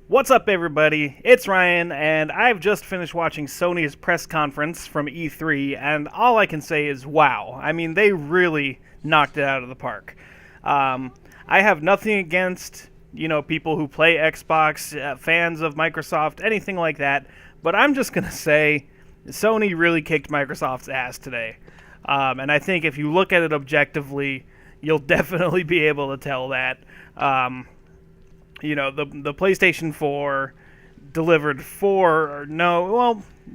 What's up, everybody? It's Ryan, and I've just finished watching Sony's press conference from E3, and all I can say is wow. I mean, they really knocked it out of the park. I have nothing against, people who play Xbox, fans of Microsoft, anything like that, but I'm just going to say Sony really kicked Microsoft's ass today. And I think if you look at it objectively, you'll definitely be able to tell that. The PlayStation 4 delivered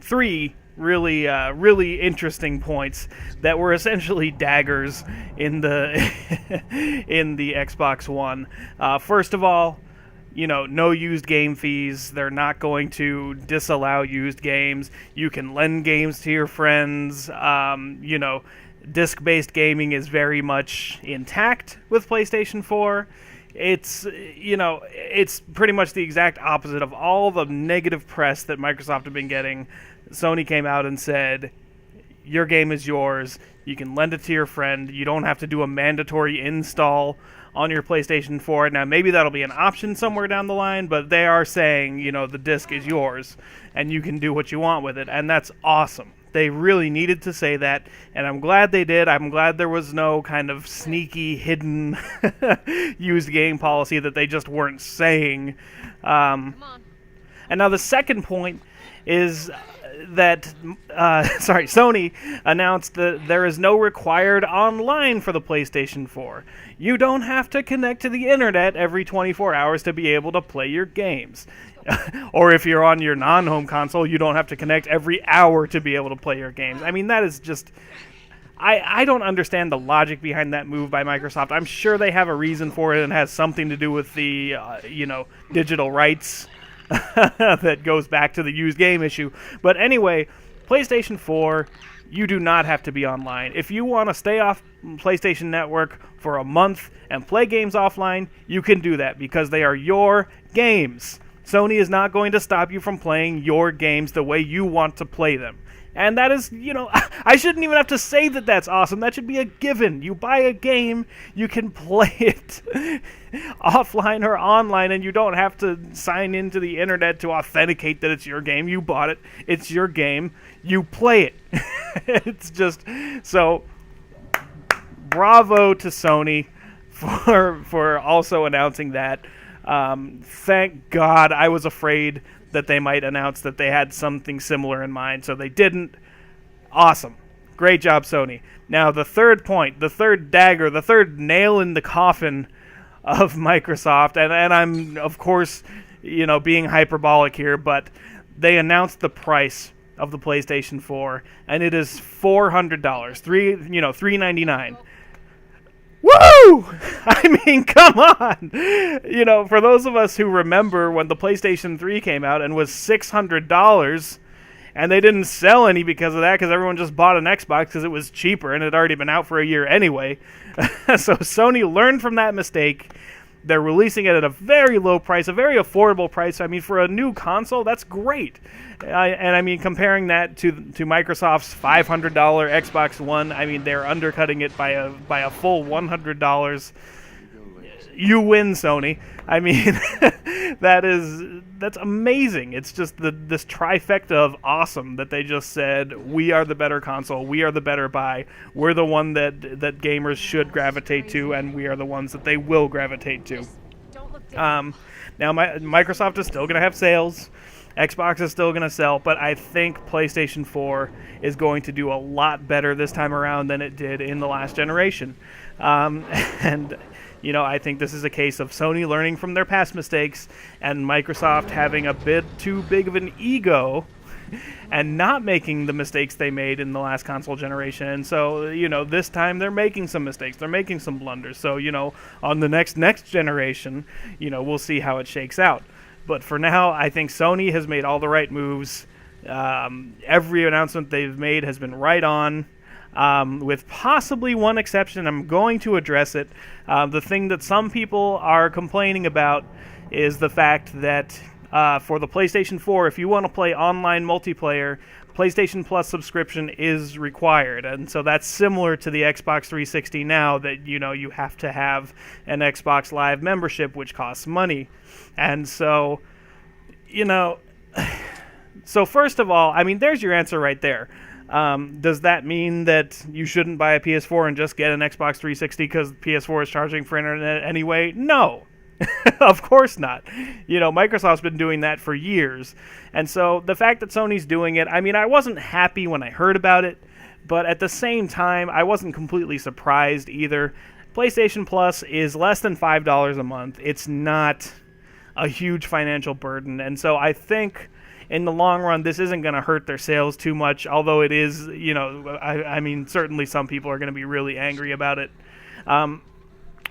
three really interesting points that were essentially daggers in the in the Xbox One. First of all, no used game fees. They're not going to disallow used games. You can lend games to your friends. Disc-based gaming is very much intact with PlayStation 4. It's pretty much the exact opposite of all the negative press that Microsoft have been getting. Sony came out and said, your game is yours. You can lend it to your friend. You don't have to do a mandatory install on your PlayStation 4. Now, maybe that'll be an option somewhere down the line, but they are saying, the disc is yours, and you can do what you want with it, and that's awesome. They really needed to say that, and I'm glad they did. I'm glad there was no kind of sneaky, hidden used game policy that they just weren't saying. And now the second point is that Sony announced that there is no required online for the PlayStation 4. You don't have to connect to the internet every 24 hours to be able to play your games. Or if you're on your non-home console, you don't have to connect every hour to be able to play your games. I mean, that is just... I don't understand the logic behind that move by Microsoft. I'm sure they have a reason for it and has something to do with the, digital rights that goes back to the used game issue. But anyway, PlayStation 4, you do not have to be online. If you want to stay off PlayStation Network for a month and play games offline, you can do that because they are your games. Sony is not going to stop you from playing your games the way you want to play them. And that is, I shouldn't even have to say that that's awesome. That should be a given. You buy a game, you can play it offline or online, and you don't have to sign into the internet to authenticate that it's your game. You bought it. It's your game. You play it. It's just, so, bravo to Sony for also announcing that. Thank God. I was afraid that they might announce that they had something similar in mind, so they didn't. Awesome. Great job, Sony. Now, the third point, the third dagger, the third nail in the coffin of Microsoft, and I'm, of course, being hyperbolic here, but they announced the price of the PlayStation 4, and it is $400, $399. Woo! I mean, come on! For those of us who remember when the PlayStation 3 came out and was $600, and they didn't sell any because of that, because everyone just bought an Xbox because it was cheaper and it had already been out for a year anyway. So Sony learned from that mistake. They're releasing it at a very low price, a very affordable price. I mean, for a new console, that's great. And I mean, comparing that to Microsoft's $500 Xbox One, I mean, they're undercutting it by a full $100. You win, Sony. I mean, that's amazing. It's just this trifecta of awesome that they just said, we are the better console, we are the better buy, we're the one that gamers should gravitate to, and we are the ones that they will gravitate to. Now, Microsoft is still going to have sales. Xbox is still going to sell, but I think PlayStation 4 is going to do a lot better this time around than it did in the last generation. I think this is a case of Sony learning from their past mistakes and Microsoft having a bit too big of an ego and not making the mistakes they made in the last console generation. And so, this time they're making some mistakes. They're making some blunders. So, on the next generation, we'll see how it shakes out. But for now, I think Sony has made all the right moves. Every announcement they've made has been right on. With possibly one exception. I'm going to address it. The thing that some people are complaining about is the fact that for the PlayStation 4, if you want to play online multiplayer, PlayStation Plus subscription is required. And so that's similar to the Xbox 360 now, that you have to have an Xbox Live membership, which costs money. And so you know, so first of all, I mean, there's your answer right there. Does that mean that you shouldn't buy a PS4 and just get an Xbox 360 because PS4 is charging for internet anyway? No. Of course not. Microsoft's been doing that for years. And so the fact that Sony's doing it, I mean, I wasn't happy when I heard about it, but at the same time, I wasn't completely surprised either. PlayStation Plus is less than $5 a month. It's not a huge financial burden. And so I think in the long run, this isn't going to hurt their sales too much, although it is, I mean, certainly some people are going to be really angry about it.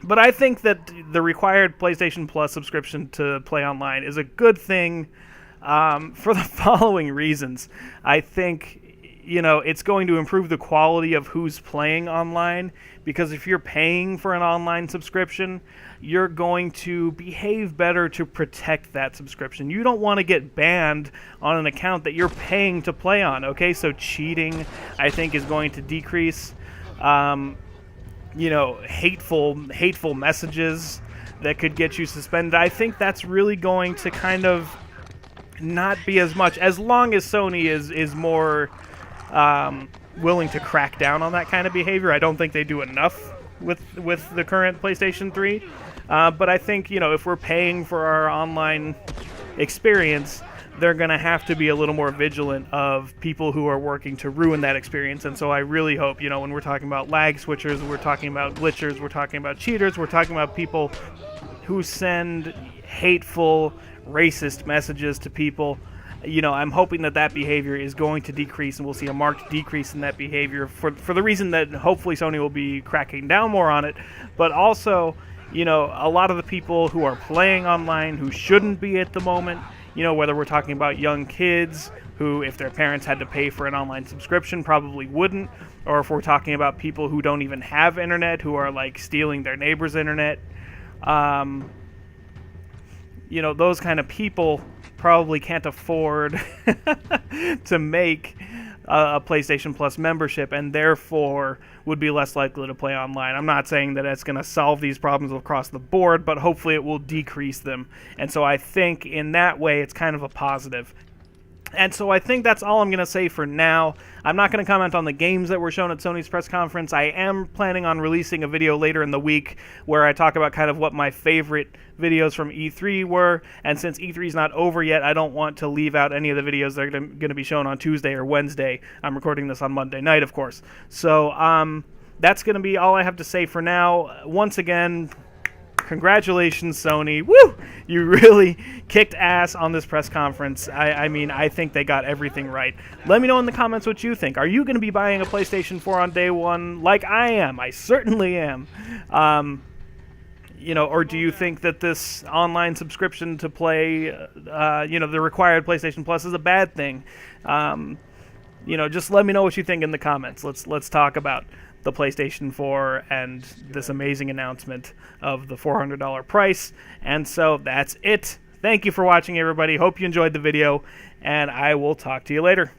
But I think that the required PlayStation Plus subscription to play online is a good thing for the following reasons. I think, it's going to improve the quality of who's playing online, because if you're paying for an online subscription, you're going to behave better to protect that subscription. You don't want to get banned on an account that you're paying to play on, okay? So cheating, I think, is going to decrease. Hateful messages that could get you suspended. I think that's really going to kind of not be as much, as long as Sony is more willing to crack down on that kind of behavior. I don't think they do enough with the current PlayStation 3. But I think, if we're paying for our online experience, they're going to have to be a little more vigilant of people who are working to ruin that experience. And so I really hope, when we're talking about lag switchers, we're talking about glitchers, we're talking about cheaters, we're talking about people who send hateful, racist messages to people, I'm hoping that behavior is going to decrease, and we'll see a marked decrease in that behavior for the reason that hopefully Sony will be cracking down more on it. But also, a lot of the people who are playing online who shouldn't be at the moment, whether we're talking about young kids who, if their parents had to pay for an online subscription, probably wouldn't, or if we're talking about people who don't even have internet, who are like stealing their neighbor's internet, those kind of people probably can't afford to make a PlayStation Plus membership, and therefore would be less likely to play online. I'm not saying that it's going to solve these problems across the board, but hopefully it will decrease them. And so I think in that way it's kind of a positive. And so I think that's all I'm going to say for now. I'm not going to comment on the games that were shown at Sony's press conference. I am planning on releasing a video later in the week where I talk about kind of what my favorite videos from E3 were. And since E3 is not over yet, I don't want to leave out any of the videos that are going to be shown on Tuesday or Wednesday. I'm recording this on Monday night, of course. So that's going to be all I have to say for now. Once again, congratulations, Sony. Woo! You really kicked ass on this press conference. I mean, I think they got everything right. Let me know in the comments what you think. Are you going to be buying a PlayStation 4 on day one like I am? I certainly am. Or do you think that this online subscription to play, the required PlayStation Plus is a bad thing? Just let me know what you think in the comments. Let's talk about the PlayStation 4 and this amazing announcement of the $400 price. And so that's it. Thank you for watching, everybody. Hope you enjoyed the video, and I will talk to you later.